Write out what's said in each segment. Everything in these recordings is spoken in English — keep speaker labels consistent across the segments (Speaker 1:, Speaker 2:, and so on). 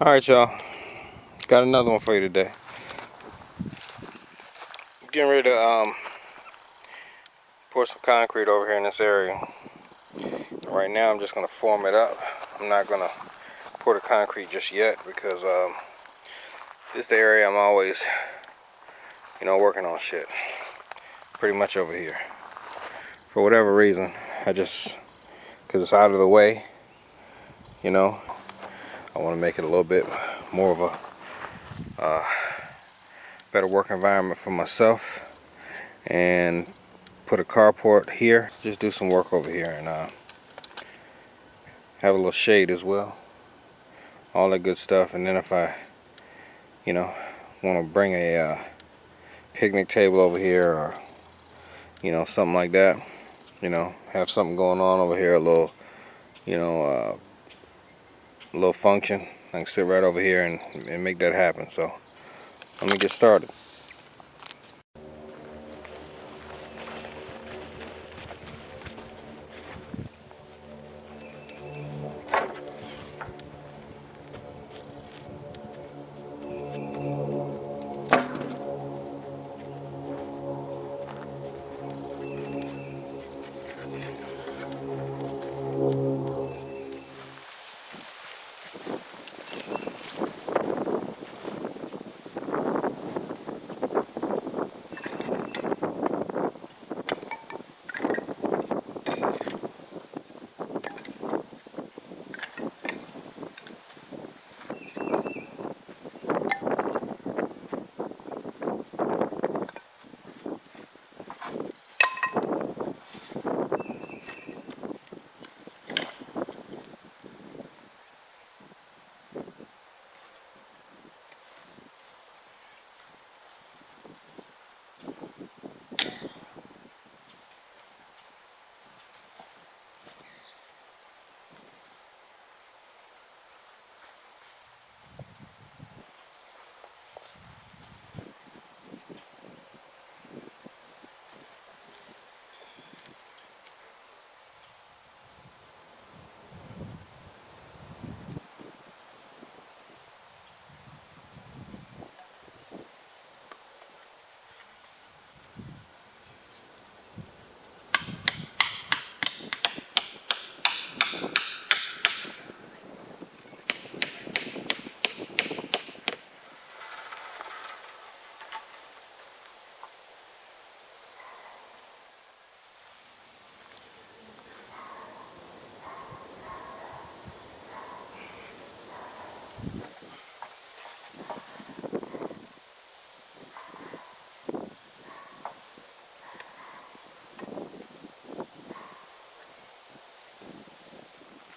Speaker 1: Alright, y'all. Got another one for you today. Getting ready to pour some concrete over here in this area. Right now I'm just going to form it up. I'm not going to pour the concrete just yet because this is the area I'm always, working on shit. Pretty much over here. For whatever reason, because it's out of the way, I want to make it a little bit more of a better work environment for myself, and put a carport here. Just do some work over here and have a little shade as well. All that good stuff. And then if I, want to bring a picnic table over here, or something like that. Have something going on over here, a little, little function. I can sit right over here and make that happen. So let me get started.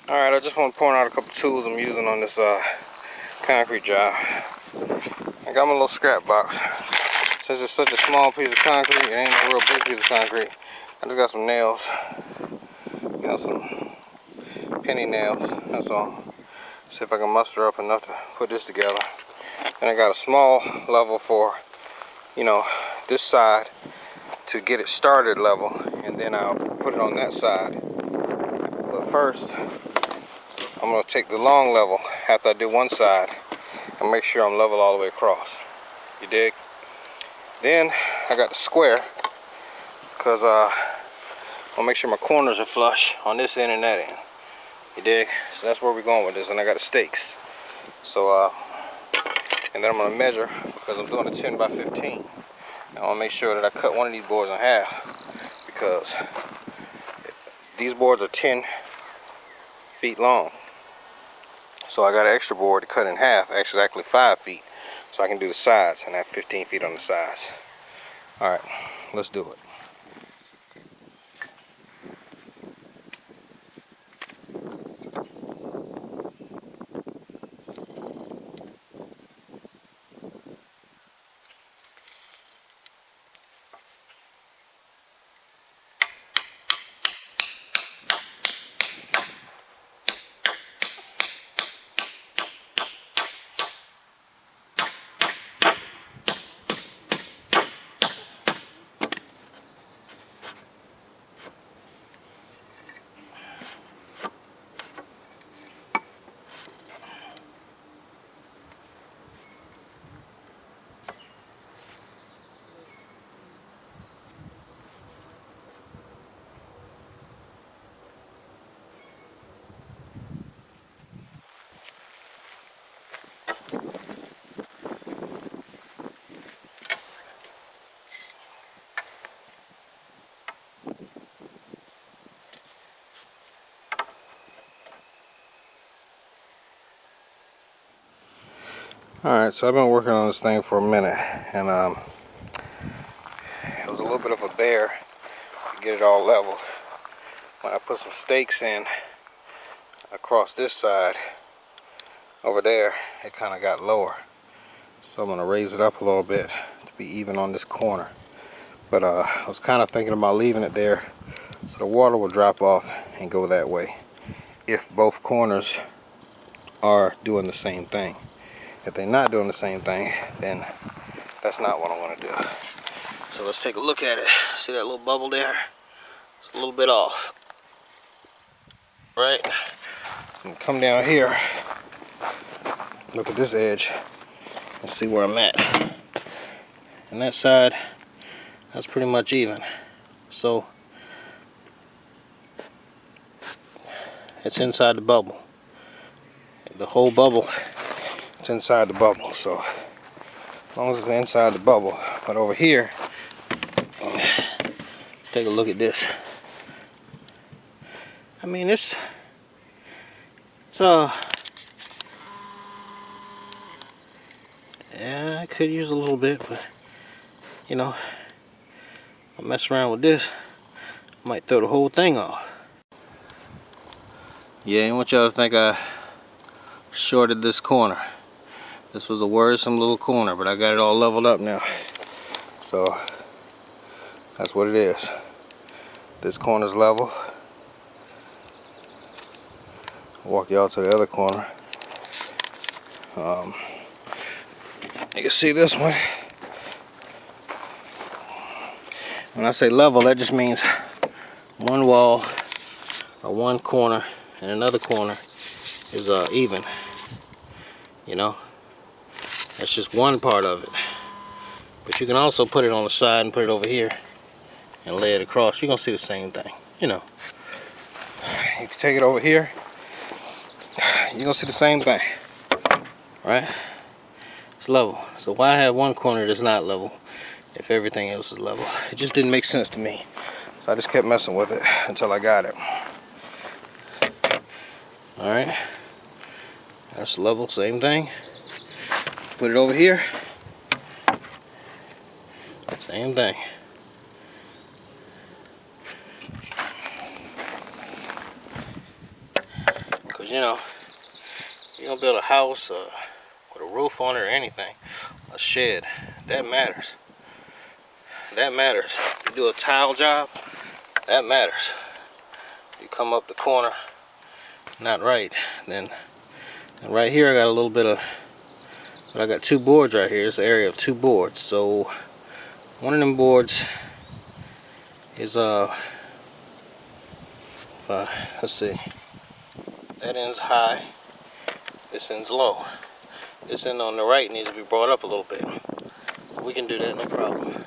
Speaker 1: Alright, I just want to point out a couple tools I'm using on this concrete job. I got my little scrap box. Since it's such a small piece of concrete, it ain't a real big piece of concrete. I just got some nails. Some penny nails, that's all. See if I can muster up enough to put this together. And I got a small level for, this side to get it started level. And then I'll put it on that side. But first, I'm going to take the long level after I do one side and make sure I'm level all the way across. You dig? Then I got the square because I want to make sure my corners are flush on this end and that end. You dig? So that's where we're going with this. And I got the stakes. So, and then I'm going to measure because I'm doing a 10 by 15. I want to make sure that I cut one of these boards in half because these boards are 10 feet long. So I got an extra board to cut in half, actually 5 feet, so I can do the sides and have 15 feet on the sides. Alright, let's do it. Alright, so I've been working on this thing for a minute, and it was a little bit of a bear to get it all leveled. When I put some stakes in across this side over there, it kind of got lower. So I'm going to raise it up a little bit to be even on this corner. But I was kind of thinking about leaving it there so the water will drop off and go that way if both corners are doing the same thing. If they're not doing the same thing, then that's not what I want to do. So let's take a look at it. See that little bubble there? It's a little bit off. Right? So I'm going to come down here, look at this edge, and see where I'm at. And that side, that's pretty much even. So it's inside the bubble. The whole bubble, it's inside the bubble. So as long as it's inside the bubble. But over here, let's take a look at this. I mean, it's yeah, I could use a little bit, but you know, I mess around with this, I might throw the whole thing off. Yeah, I want y'all to think I shorted this corner. This was a worrisome little corner, but I got it all leveled up now. So that's what it is. This corner's level. Walk y'all to the other corner. You can see this one. When I say level, that just means one wall or one corner and another corner is even. You know, that's just one part of it. But you can also put it on the side and put it over here and lay it across. You're gonna see the same thing. You know, you can take it over here. You're gonna see the same thing, right? It's level. So why have one corner that's not level if everything else is level? It just didn't make sense to me. So I just kept messing with it until I got it. Alright, that's level, same thing. Put it over here, same thing. Because you know, you're gonna build a house with a roof on it or anything, a shed, that matters. That matters. You do a tile job, that matters. You come up the corner not right, then and right here I got a little bit of, but I got two boards right here. It's an area of two boards. So one of them boards is let's see, that end's high, this end's low. This end on the right needs to be brought up a little bit. We can do that, no problem.